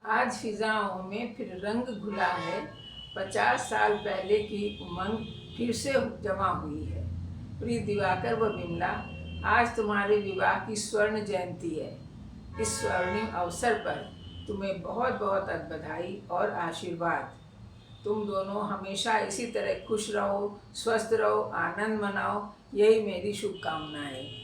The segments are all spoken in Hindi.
आज फिजाओं में फिर रंग घुला है। 50 साल पहले की उमंग फिर से जमा हुई है। प्रिय दिवाकर व विमला, आज तुम्हारे विवाह की स्वर्ण जयंती है। इस स्वर्णिम अवसर पर तुम्हें बहुत बहुत बधाई और आशीर्वाद। तुम दोनों हमेशा इसी तरह खुश रहो, स्वस्थ रहो, आनंद मनाओ, यही मेरी शुभकामनाएं।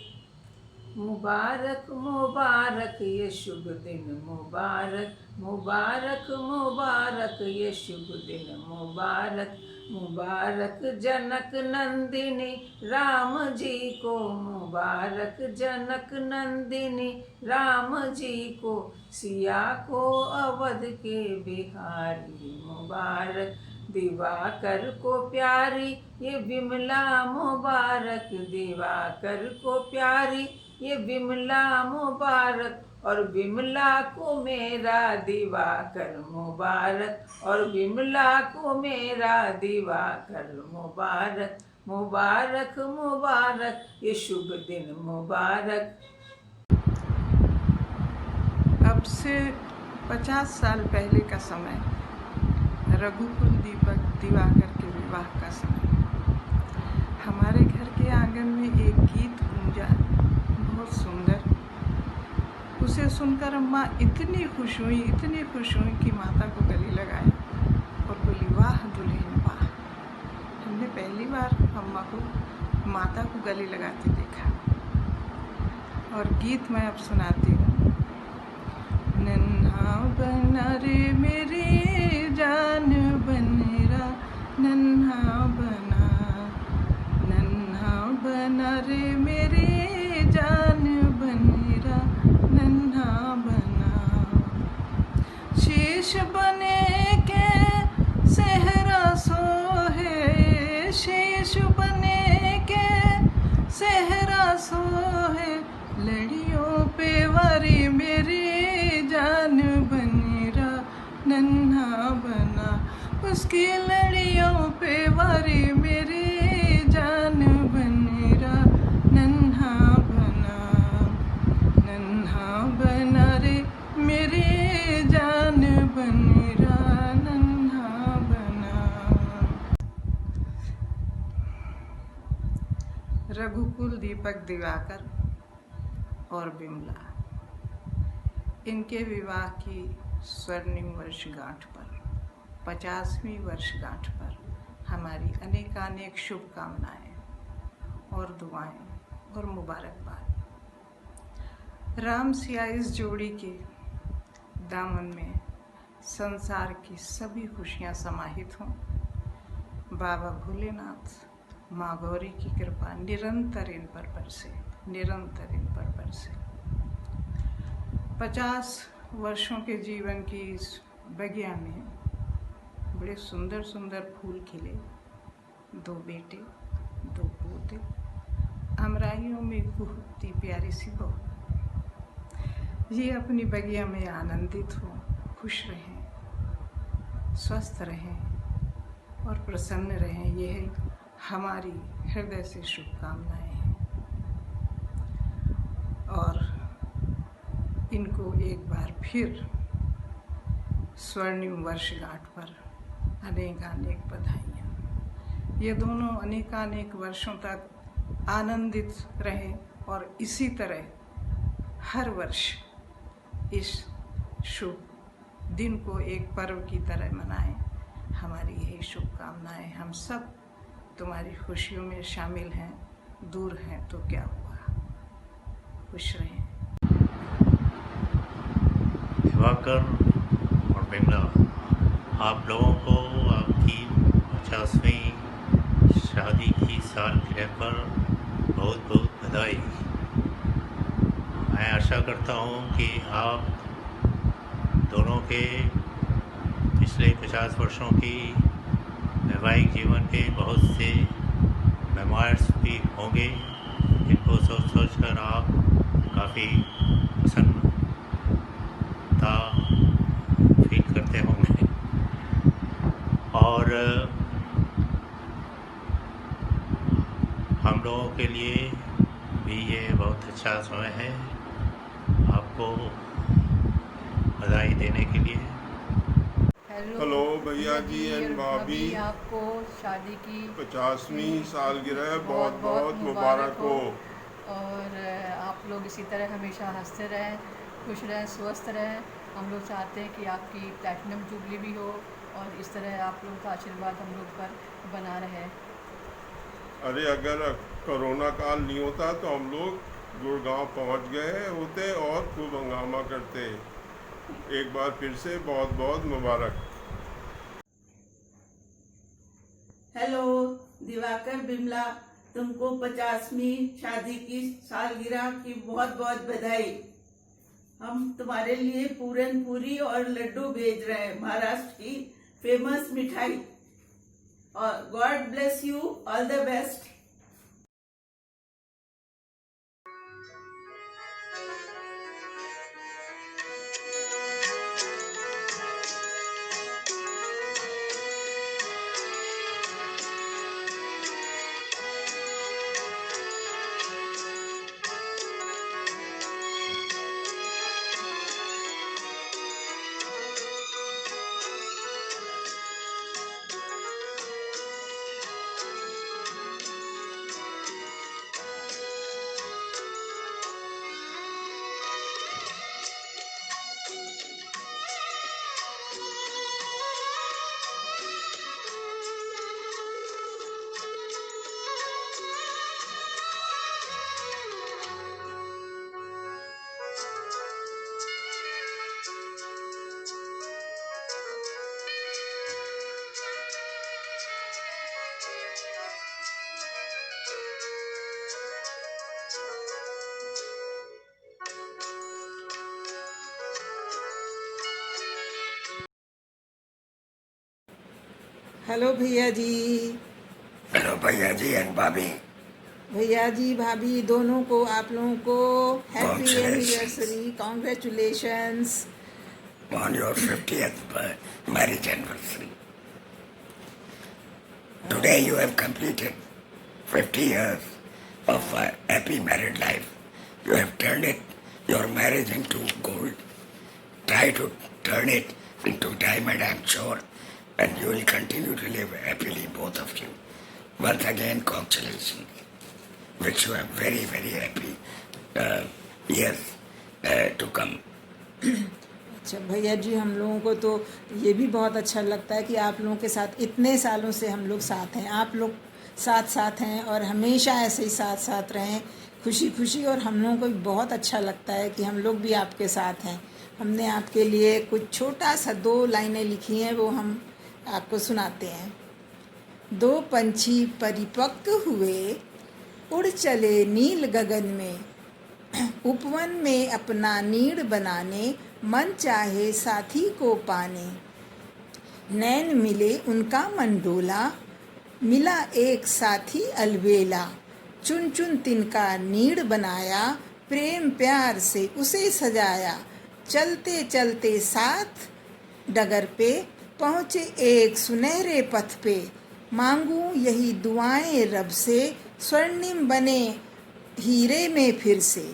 मुबारक मुबारक ये शुभ दिन, मुबारक मुबारक मुबारक ये शुभ दिन, मुबारक मुबारक जनक नंदिनी राम जी को, मुबारक जनक नंदिनी राम जी को, सिया को अवध के बिहारी, मुबारक दिवाकर को प्यारी ये विमला, मुबारक दिवाकर को प्यारी ये विमला, मुबारक और विमला को मेरा दिवाकर, मुबारक और विमला को मेरा दिवाकर, मुबारक मुबारक मुबारक ये शुभ दिन, मुबारक। अब से 50 साल पहले का समय, रघुकुल दीपक दिवाकर के विवाह का समय। हमारे घर के आंगन में एक गीत गूंजा, बहुत सुंदर। उसे सुनकर अम्मा इतनी खुश हुई कि माता को गले लगाए और बोली, वाह दुल्हन वाह। हमने पहली बार अम्मा को माता को गले लगाते देखा। और गीत मैं अब सुनाती हूँ। नन्हा बना रे मेरी जान बनेरा, नन्हा बना रे मेरी जान बनेरा, नन्हा बना। शीश बने के सहरा सोहे, शीश बने के सहरा सोहे, लड़ियों पे वारी मेरी जान बनेरा, नन्हा बना। उसकी लड़ियों पे वारी मेरी जान बनेरा, नन्हा बना रे मेरी जान बनेरा, नन्हा बना। रघुकुल दीपक दिवाकर और विमला, इनके विवाह की स्वर्णिम वर्षगांठ पर, 50वीं वर्षगांठ पर हमारी अनेकानेक शुभकामनाएं और दुआएं और मुबारकबाद। राम सिया इस जोड़ी के दामन में संसार की सभी खुशियां समाहित हों। बाबा भोलेनाथ, माँ गौरी की कृपा निरंतर इन पर बरसे, निरंतर इन पर बरसे। 50 वर्षों के जीवन की इस बगिया में बड़े सुंदर सुंदर फूल खिले। 2 बेटे, 2 पोते, अमराइयों में कुहती प्यारी सी बहू। ये अपनी बगिया में आनंदित हों, खुश रहें, स्वस्थ रहें और प्रसन्न रहें, यही हमारी हृदय से शुभकामनाएं हैं। और इनको एक बार फिर स्वर्णिम वर्षगांठ पर अनेकानेक बधाइयाँ। ये दोनों अनेकानेक वर्षों तक आनंदित रहें और इसी तरह हर वर्ष इस शुभ दिन को एक पर्व की तरह मनाएं। हमारी यही शुभकामनाएं। हम सब तुम्हारी खुशियों में शामिल हैं, दूर हैं तो क्या हुआ। खुश रहें। दिवाकर और विमला, आप लोगों को आपकी 50वीं शादी की सालगिरह पर बहुत बहुत बधाई। मैं आशा करता हूँ कि आप दोनों के पिछले 50 वर्षों की वैवाहिक जीवन के बहुत से मेमोइर्स भी होंगे, जिनको सोच कर आप काफ़ी प्रसन्नता फील करते होंगे। और हम लोगों के लिए भी ये बहुत अच्छा समय है। आपको बधाई देने के लिए। हेलो भैया जी एंड भाभी, आपको शादी की 50वीं सालगिरह बहुत बहुत मुबारक हो। और आप लोग इसी तरह हमेशा हंसते रहें, खुश रहें, स्वस्थ रहें। हम लोग चाहते हैं कि आपकी प्लैटिनम जुबली भी हो और इस तरह आप लोग का आशीर्वाद हम लोग पर बना रहे। अरे अगर कोरोना काल नहीं होता तो हम लोग गुड़गांव पहुंच गए होते और खूब हंगामा करते। एक बार फिर से बहुत बहुत मुबारक। हेलो दिवाकर बिमला, तुमको 50वीं शादी की सालगिरह की बहुत बहुत बधाई। हम तुम्हारे लिए पूरन पूरी और लड्डू भेज रहे हैं, महाराष्ट्र की फेमस मिठाई। और God bless you, all the best. Hello भैया जी। हेलो भैया जी एंड भाभी, भैया जी भाभी दोनों को, आप लोगों को happy Congratulations. Anniversary, congratulations. on your 50th marriage anniversary. Today you have completed 50 years of a happy married life. You have turned your marriage into gold. Try to turn it into diamond, I'm sure, and you will continue to live happily, both of you. Once again, congratulations. Wish you a very, very happy years to come. अच्छा भैया जी, हम लोगों को तो ये भी बहुत अच्छा लगता है कि आप लोगों के साथ इतने सालों से हम लोग साथ हैं। आप लोग साथ साथ हैं और हमेशा ऐसे ही साथ साथ रहें, खुशी खुशी। और हम लोगों को भी बहुत अच्छा लगता है कि हम लोग भी आपके साथ हैं। हमने आपके लिए कुछ छोटा सा 2 लाइनें लिखी हैं, वो हम आपको सुनाते हैं। 2 पंछी परिपक्व हुए, उड़ चले नील गगन में, उपवन में अपना नीड़ बनाने, मन चाहे साथी को पाने। नैन मिले उनका मन डोला, मिला एक साथी अलबेला। चुन चुन तिनका नीड़ बनाया, प्रेम प्यार से उसे सजाया। चलते चलते साथ डगर पे, पहुँचे एक सुनहरे पथ पे। मांगूं यही दुआएं रब से, स्वर्णिम बने हीरे में फिर से।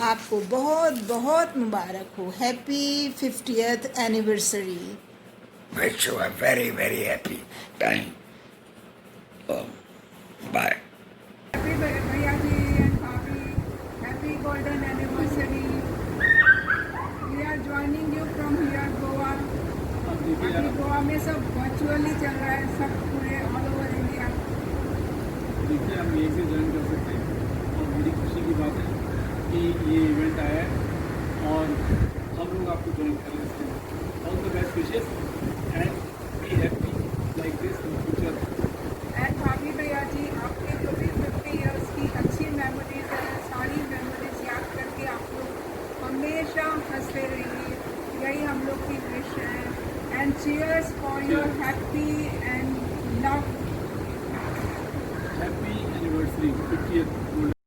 आपको बहुत बहुत मुबारक हो। Happy 50th anniversary. Wish you a very, very happy time. Bye. Happy भैया जी and भाभी, happy golden anniversary. We are joining you from here Goa. अभी गोवा में सब वर्चुअली चल रहा है, सब पूरे ऑल ओवर इंडिया। देखिए हम यहीं से ज्वाइन कर सकते हैं और बड़ी खुशी की बात है कि ये इवेंट आया है और हम लोग आपको ज्वाइन कर रहे हैं। All the best wishes and be happy like this in future. And भाभी भैया जी, आपके जो भी 50 ईयर्स की अच्छी मेमोरीज है, सारी मेमोरीज याद करके आप लोग हमेशा हंसते रहिए, यही हम लोग की विश है। And cheers for your happy and love. Happy anniversary 50th।